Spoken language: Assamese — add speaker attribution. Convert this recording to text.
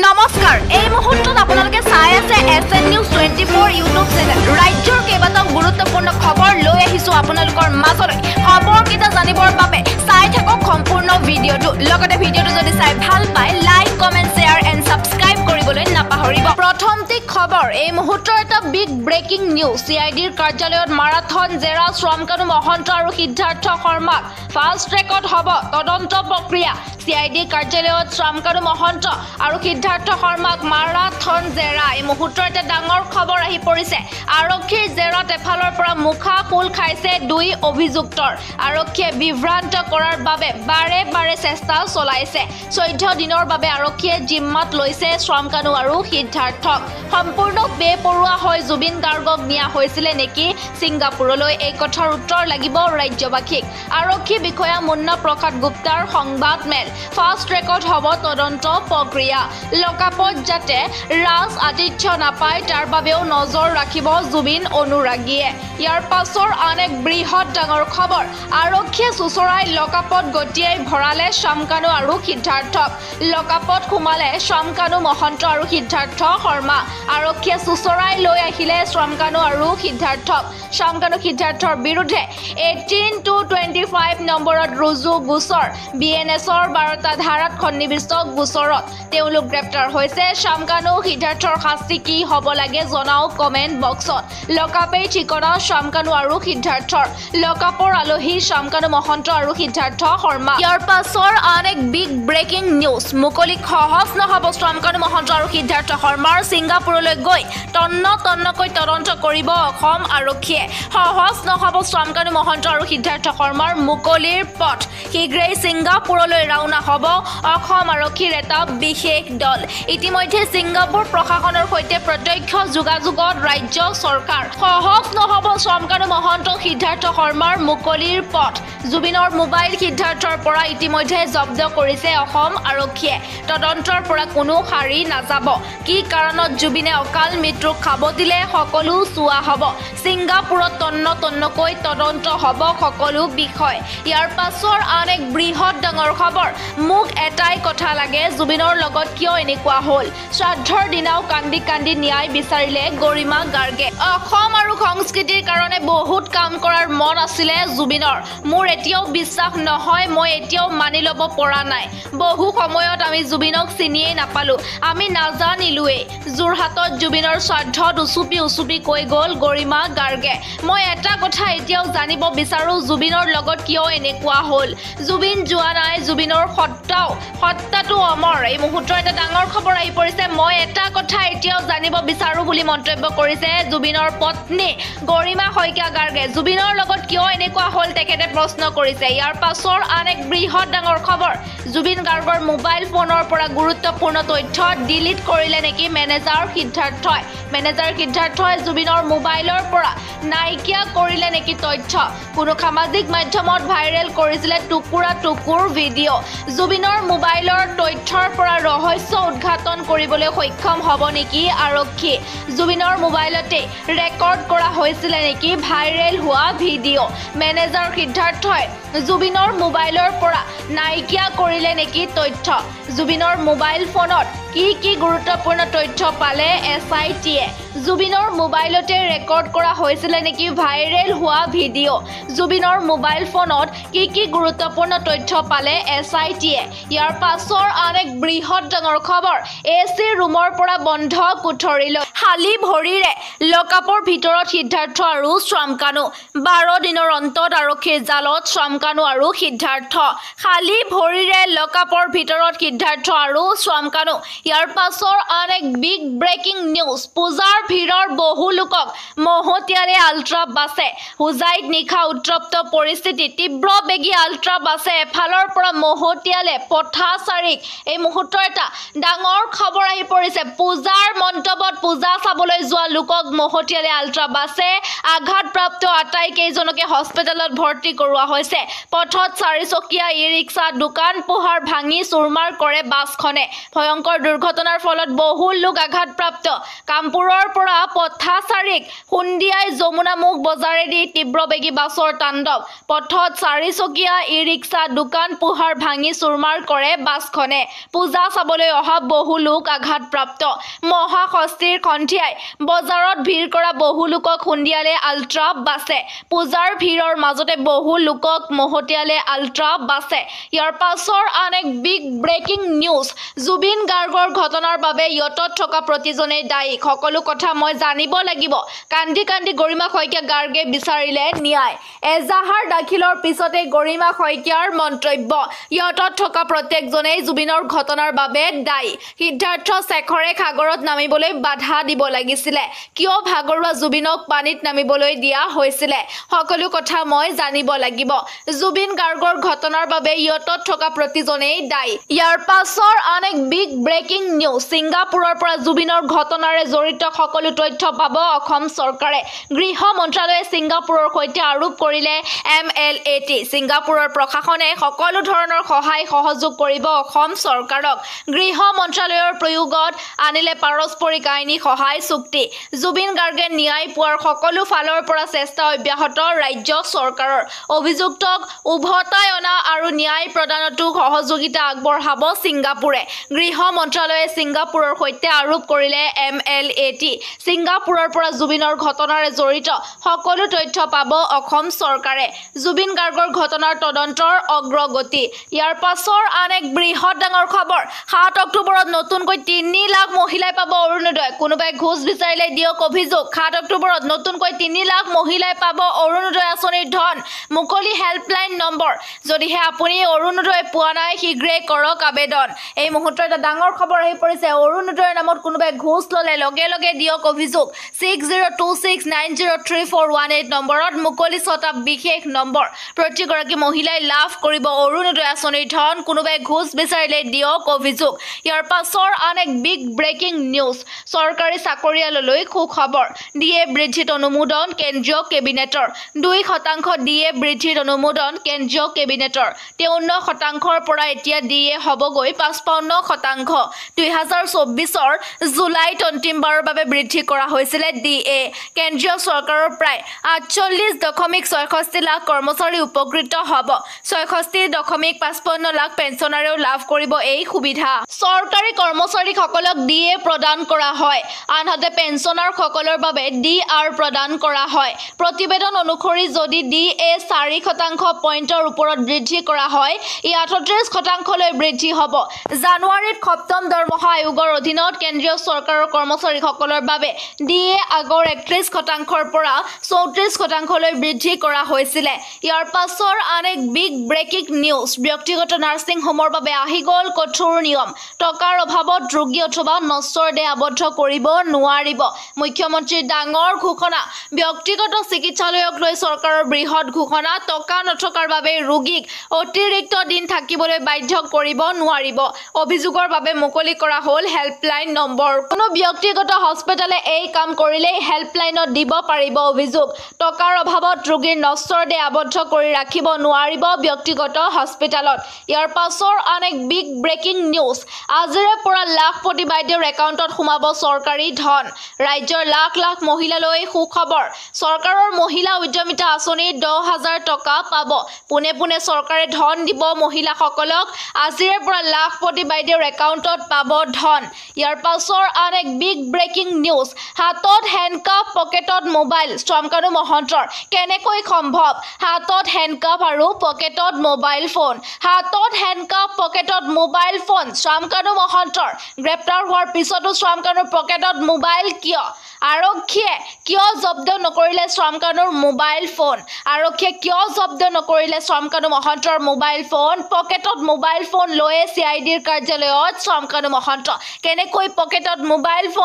Speaker 1: নমস্কাৰ এই মুহূৰ্তত আপোনালোকে চাই আছে SN News 24 ইউটিউব চেনেল ৰাজ্যৰ কেইবাটাও গুৰুত্বপূৰ্ণ খবৰ লৈ আহিছো আপোনালোকৰ মাজলৈ খবৰকেইটা জানিবৰ বাবে চাই থাকক সম্পূৰ্ণ ভিডিঅ'টো লগতে ভিডিঅ'টো যদি চাই ভাল পায় like comment share and subscribe কৰিবলৈ নাপাহৰিব প্ৰথমতে খবৰ এই মুহূৰ্তৰ এটা বিগ ব্ৰেকিং নিউজ CIDৰ কাৰ্যালয়ত মাৰাথন জেৰা শ্ৰমকানু মহন্ত আৰু সিদ্ধাৰ্থ শৰ্মা ফাষ্ট ট্ৰেকত হ'ব তদন্ত প্ৰক্ৰিয়া CID কাৰ্যালয়ত শ্ৰমকানু মহন্ত আৰু সিদ্ধাৰ্থ শৰ্মাক মাৰাথন জেৰা এই মুহূৰ্তৰ এটা ডাঙৰ খবৰ আহি পৰিছে আৰক্ষীৰ জেৰাত এফালৰ পৰা মুখা ফুল খাইছে দুই অভিযুক্তৰ আৰক্ষীয়ে বিভ্ৰান্ত কৰাৰ বাবে বাৰে বাৰে চেষ্টা চলাইছে 14 দিনৰ বাবে আৰক্ষীয়ে জিম্মাত লৈছে শ্ৰমকানু আৰু সিদ্ধাৰ্থক সম্পূৰ্ণ বেপৰুৱা হৈ জুবিন গাৰ্গক নিয়া হৈছিল নেকি ছিংগাপুৰলৈ এই কথাৰ উত্তৰ লাগিব ৰাজ্যবাসীক আৰক্ষী বিষয়া মুন্না প্ৰসাদ গুপ্তাৰ সংবাদ মেল ফাষ্ট ট্ৰেকত হ'ব তদন্ত প্ৰক্ৰিয়া লকাপত যাতে ৰাজ আতিথ্য নাপায় তাৰ বাবেও নজৰ ৰাখিব জুবিন অনুৰাগীয়ে ইয়াৰ পাছৰ আন এক বৃহৎ ডাঙৰ খবৰ আৰক্ষীয়ে সুচৰাই লকাপত গটিয়াই ভৰালে শ্ৰমকানু আৰু সিদ্ধাৰ্থক লকাপত সোমালে শ্ৰমকানু মহন্ত আৰু সিদ্ধাৰ্থ শৰ্মা আৰক্ষীয়ে সুচৰাই লৈ আহিলে শ্ৰমকানু আৰু সিদ্ধাৰ্থক শ্ৰমকানু সিদ্ধাৰ্থৰ বিৰুদ্ধে 18-25 নম্বৰত ৰুজু গোচৰ BNSৰ 12টা ধাৰাত সন্নিবিষ্ট গোচৰত তেওঁলোক গ্ৰেপ্তাৰ হৈছে শ্ৰমকানু সিদ্ধাৰ্থৰ শাস্তি কি হ'ব লাগে জনাও কমেন্ট বক্সত লকাপেই ঠিকনা শ্ৰমকানু আৰু সিদ্ধাৰ্থৰ লকাপৰ আলহী শ্ৰমকানু মহন্ত আৰু সিদ্ধাৰ্থ শৰ্মা ইয়াৰ পাছৰ আন এক বিগ ব্ৰেকিং নিউজ মুকলি সহজ নহ'ব শ্ৰমকানু মহন্ত আৰু সিদ্ধাৰ্থ শৰ্মাৰ ছিংগাপুৰলৈ গৈ তন্নকৈ তদন্ত কৰিব অসম আৰক্ষীয়ে সহজ নহ'ব শ্ৰমকানু মহন্ত আৰু সিদ্ধাৰ্থ শৰ্মাৰ মুকলিৰ পথ শীঘ্ৰেই ছিংগাপুৰলৈ ৰাওনা হ'ব অসম আৰক্ষীৰ এটা বিশেষ দল ইতিমধ্যে ছিংগাপুৰ প্ৰশাসনৰ সৈতে প্ৰত্যক্ষ যোগাযোগত ৰাজ্য চৰকাৰ সহজ নহ'ব শ্ৰমকানু মহন্ত সিদ্ধাৰ্থ শৰ্মাৰ মুকলিৰ পথ জুবিনৰ মোবাইল সিদ্ধাৰ্থৰ পৰা ইতিমধ্যে জব্দ কৰিছে অসম আৰক্ষীয়ে তদন্তৰ পৰা কোনো সাৰি নাযাব কি কাৰণত জুবিনে অকাল মৃত্যুক খাব দিলে সকলো চোৱা হ'ব ছিংগাপুৰত তন্নকৈ তদন্ত হ'ব সকলো বিষয় ইয়াৰ পাছৰ আন এক বৃহৎ ডাঙৰ খবৰ মোক এটাই কথা লাগে জুবিনৰ লগত কিয় এনেকুৱা হ'ল শ্ৰাদ্ধৰ দিনাও কান্দি ন্যায় বিচাৰিলে গৰিমা গাৰ্গে অসম আৰু সংস্কৃতিৰ কাৰণে বহুত কাম কৰাৰ মন আছিলে জুবিনৰ মোৰ এতিয়াও বিশ্বাস নহয় মই এতিয়াও মানি ল'ব পৰা নাই বহু সময়ত আমি জুবিনক চিনিয়েই নাপালো আমি নাজানিলোৱে যোৰহাটত জুবিনৰ শ্ৰাদ্ধত উচুপি কৈ গ'ল গৰিমা গাৰ্গে মই এটা কথা এতিয়াও জানিব বিচাৰো জুবিনৰ লগত কিয় এনেকুৱা হ'ল জুবিন যোৱা নাই জুবিনৰ সত্তাটো অমৰ এই মুহূৰ্তৰ এটা ডাঙৰ খবৰ আহি পৰিছে মই এটা কথা এতিয়াও জানিব বিচাৰো বুলি মন্তব্য কৰিছে জুবিনৰ পত্নী গৰিমা শইকীয়া গাৰ্গে জুবিনৰ লগত কিয় এনেকুৱা হ'ল তেখেতে প্ৰশ্ন কৰিছে ইয়াৰ পাছৰ আন এক বৃহৎ ডাঙৰ খবৰ জুবিন গাৰ্গৰ মোবাইল ফোনৰ পৰা গুৰুত্বপূৰ্ণ তথ্য ডিলিট কৰিলে নেকি মেনেজাৰ সিদ্ধাৰ্থই জুবিনৰ মোবাইলৰ পৰা নাইকিয়া কৰিলে নেকি তথ্য কোনো সামাজিক মাধ্যমত ভাইৰেল কৰিছিলে টুকুৰ ভিডিঅ' জুবিনৰ মোবাইলৰ তথ্যৰ পৰা ৰহস্য উদ্ঘাটন কৰিবলৈ সক্ষম হ'ব নেকি আৰক্ষী জুবিনৰ মোবাইলতে ৰেকৰ্ড কৰা হৈছিল নেকি ভাইৰেল হোৱা ভিডিঅ' মেনেজাৰ সিদ্ধাৰ্থই জুবিনৰ মোবাইলৰ পৰা নাইকিয়া কৰিলে নেকি তথ্য জুবিনৰ মোবাইল ফোনত কি গুৰুত্বপূৰ্ণ তথ্য পালে SITয়ে জুবিনৰ মোবাইলতে ৰেকৰ্ড কৰা হৈছিল নেকি ভাইৰেল হোৱা ভিডিঅ' জুবিনৰ মোবাইল ফোনত কি গুৰুত্বপূৰ্ণ তথ্য পালে SITয়ে ইয়াৰ পাছৰ আন এক বৃহৎ ডাঙৰ খবৰ AC ৰুমৰ পৰা বন্ধ কোঠৰীলৈ খালী ভৰিৰে লকাপৰ ভিতৰত সিদ্ধাৰ্থ আৰু শ্ৰমকানু 12 দিনৰ অন্তত আৰক্ষীৰ জালত শ্ৰমকানু আৰু সিদ্ধাৰ্থ খালী ভৰিৰে লকাপৰ ভিতৰত সিদ্ধাৰ্থ আৰু শ্ৰমকানু ইয়াৰ পাছৰ আন এক বিগ ব্ৰেকিং নিউজ পূজাৰ ভিৰৰ বহু লোকক মহতিয়ালে আল্ট্ৰা বাছে হুজাইত নিশা উত্তপ্ত পৰিস্থিতি তীব্ৰ বেগী আল্ট্ৰা বাছে এফালৰ পৰা মহতিয়ালে পথাচাৰীক এই মুহূৰ্তৰ এটা ডাঙৰ খবৰ আহি পৰিছে পূজাৰ মণ্ডপত পূজা চাবলৈ যোৱা লোকক মহতিয়ালে আল্ট্ৰা বাছে আঘাতপ্ৰাপ্ত আটাইকেইজনকে হস্পিটেলত ভৰ্তি কৰোৱা হৈছে পথত চাৰিচকীয়া ই-ৰিক্সা দোকান পোহাৰ ভাঙি চুৰমাৰ কৰে বাছখনে ভয়ংকৰ দুৰ্ঘটনাৰ ফলত বহু লোক আঘাতপ্ৰাপ্ত কামপুৰৰ পৰা পথাচাৰীক খুন্দিয়াই যমুনামুখ বজাৰেদি তীব্ৰবেগী বাছৰ তাণ্ডৱ পথত চাৰিচকীয়া ই-ৰিক্সা দোকান পোহাৰ ভাঙি চুৰমাৰ কৰে বাছখনে পূজা চাবলৈ অহা বহু লোক আঘাতপ্ৰাপ্ত মহাষষ্ঠীৰ সন্ধিয়াই বজাৰত ভিৰ কৰা বহু লোকক খুন্দিয়ালে আল্ট্ৰা বাছে পূজাৰ ভিৰৰ মাজতে বহু লোকক মহতিয়ালে আল্ট্ৰা বাছে ইয়াৰ পাছৰ আন এক বিগ ব্ৰেকিং নিউজ জুবিন গাৰ্গৰ ঘটনাৰ বাবে ইয়তত থকা প্ৰতিজনে দায়ী সকলো কথা মই জানিব লাগিব কান্দি কান্দি গৰিমা শইকীয়া গাৰ্গে বিচাৰিলে ন্যায় এজাহাৰ দাখিলৰ পিছতে গৰিমা শইকীয়াৰ মন্তব্য ইয়তত থকা প্ৰত্যেকজনেই জুবিনৰ ঘটনাৰ বাবে দায়ী সিদ্ধাৰ্থ শেখৰে সাগৰত নামিবলৈ বাধা দিব লাগিছিলে কিয় ভাগৰুৱা জুবিনক পানীত নামিবলৈ দিয়া হৈছিলে সকলো কথা মই জানিব লাগিব জুবিন গাৰ্গৰ ঘটনাৰ বাবে ইয়তত থকা প্ৰতিজনেই দায়ী ইয়াৰ পাছৰ আন এক বিগ ব্ৰেকিং নিউজ ছিংগাপুৰৰ পৰা জুবিনৰ ঘটনাৰে জড়িত সকলো তথ্য পাব অসম চৰকাৰে গৃহ মন্ত্ৰালয়ে ছিংগাপুৰৰ সৈতে আৰোপ কৰিলে MLAT ছিংগাপুৰৰ প্ৰশাসনে সকলো ধৰণৰ সহায় সহযোগ কৰিব অসম চৰকাৰক গৃহ মন্ত্ৰালয়ৰ প্ৰয়োগত আনিলে পাৰস্পৰিক আইনী সহায় চুক্তি জুবিন গাৰ্গে ন্যায় পোৱাৰ সকলো ফালৰ পৰা চেষ্টা অব্যাহত ৰাজ্য চৰকাৰৰ অভিযুক্তক উভতাই অনা আৰু ন্যায় প্ৰদানতো সহযোগিতা আগবঢ়াব ছিংগাপুৰে গৃহ মন্ত্ৰালয়ে ছিংগাপুৰৰ সৈতে আৰোপ কৰিলে MLAT ছিংগাপুৰৰ পৰা জুবিনৰ ঘটনাৰে জড়িত সকলো তথ্য পাব অসম চৰকাৰে জুবিন গাৰ্গৰ ঘটনাৰ তদন্তৰ অগ্ৰগতি ইয়াৰ পাছৰ আন এক বৃহৎ ডাঙৰ খবৰ 7 অক্টোবৰত নতুনকৈ 3 লাখ মহিলাই পাব অৰুণোদয় কোনোবাই ঘোষ বিচাৰিলে দিয়ক অভিযোগ 7 অক্টোবৰত নতুনকৈ 3 লাখ মহিলাই পাব অৰুণোদয় আঁচনিৰ ধন মুকলি হেল্পলাইন নম্বৰ যদিহে আপুনি অৰুণোদয় পোৱা নাই শীঘ্ৰে কৰক আবেদন এই মুহূৰ্তত এটা ডাঙৰ খবৰ আহি পৰিছে অৰুণোদয়ৰ নামত কোনোবাই ঘোষ ললে লগে লগে দিয়ক অভিযোগ 6026903418 নম্বৰত মুকলি ছটা বিশেষ নম্বৰ প্ৰতিগৰাকী মহিলাই লাভ কৰিব অৰুণোদয় আঁচনিৰ ধন কোনোবাই ঘোষ বিচাৰিলে দিয়ক অভিযোগ ইয়াৰ পাছৰ আন এক বিগ ব্ৰেকিং নিউজ চৰকাৰী চাকৰিয়াললৈ সুখবৰ ডিএ বৃদ্ধিত অনুমোদন কেন্দ্ৰীয় কেবিনেটৰ 2% ডিএ বৃদ্ধিত অনুমোদন কেন্দ্ৰীয় কেবিনেটৰ 53%ৰ পৰা এতিয়া ডিএ হ'বগৈ 55% 2024ৰ জুলাইত অন্তিমবাৰৰ বাবে বৃদ্ধি কৰা হৈছিল ডিএ কেন্দ্ৰীয় চৰকাৰৰ প্ৰায় 48.66 লাখ কৰ্মচাৰী উপকৃত হ'ব 66.55 লাখ পেঞ্চনাৰেও লাভ কৰিব এই সুবিধা চৰকাৰী কৰ্মচাৰীসকলক ডিএ প্ৰদান কৰা হয় আনহাতে পেঞ্চনাৰসকলৰ বাবে ডিআৰ প্ৰদান কৰা হয় প্ৰতিবেদন অনুসৰি যদি ডিএ 4% পইণ্টৰ ওপৰত বৃদ্ধি কৰা হয় ই 38%লৈ বৃদ্ধি হ'ব জানুৱাৰীত সপ্তম দৰমহা আয়োগৰ অধীনত কেন্দ্ৰীয় চৰকাৰৰ কৰ্মচাৰীসকলৰ বাবে ডিএ আগৰ 31%ৰ পৰা 34%লৈ বৃদ্ধি কৰা হৈছিল ইয়াৰ পাছৰ আন এক বিগ ব্ৰেকিং নিউজ ব্যক্তিগত নাৰ্ছিং হোমৰ বাবে আহি গ'ল কঠোৰ নিয়ম টকাৰ অভাৱত ৰোগী অথবা নশ্বৰ দেহ আবদ্ধ কৰিব নোৱাৰিব মুখ্যমন্ত্ৰীৰ ডাঙৰ ঘোষণা ব্যক্তিগত চিকিৎসালয়ক লৈ চৰকাৰৰ বৃহৎ ঘোষণা টকা নথকাৰ বাবে ৰোগীক অতিৰিক্ত দিন থাকিবলৈ বাধ্য কৰিব নোৱাৰিব অভিযোগৰ বাবে মুকলি কৰা হ'ল হেল্পলাইন নম্বৰ কোনো ব্যক্তিগত হস্পিটালে এই কাম কৰিলে হেল্পলাইনত দিব পাৰিব অভিযোগ টকাৰ অভাৱত ৰোগীৰ নশ্বৰ দেহ আবদ্ধ কৰি ৰাখিব নোৱাৰিব ব্যক্তিগত হস্পিটালত ইয়াৰ পাছৰ আন এক বিগ ব্ৰেকিং নিউজ আজিৰে পৰা লাখপতি বাইদেউৰ একাউণ্টত সোমাব চৰকাৰী ধন ৰাজ্যৰ লাখ লাখ মহিলালৈ সুখবৰ চৰকাৰৰ মহিলা উদ্যমিতা আঁচনি 10,000 টকা পাব পুনে পুনে চৰকাৰে ধন দিব মহিলাসকলক আজিৰে পৰা লাখপতি বাইদেউৰ একাউণ্টত পাব ধন ইয়াৰ পাছৰ আন এক বিগ ব্ৰেকিং নিউজ হাতত হেণ্ডকাফ পকেটত মোবাইল শ্ৰমকানু মহন্তৰ কেনেকৈ সম্ভৱ হাতত হেণ্ডকাফ আৰু পকেটত মোবাইল ফোন হাতত হেণ্ডকাফ পকেটত মোবাইল ফোন শ্ৰমকানু মহন্তৰ গ্ৰেপ্তাৰ হোৱাৰ পিছতো শ্ৰমকানুৰ পকেটত মোবাইল কিয় আৰক্ষীয়ে কিয় জব্দ নকৰিলে শ্ৰমকানুৰ মোবাইল ফোন আৰক্ষীয়ে কিয় জব্দ নকৰিলে শ্ৰমকানু মহন্তৰ মোবাইল ফোন পকেটত মোবাইল ফোন লৈয়ে CIDৰ কাৰ্যালয়ত শ্ৰমকানু মহন্ত কেনেকৈ পকেটত মোবাইল ফোন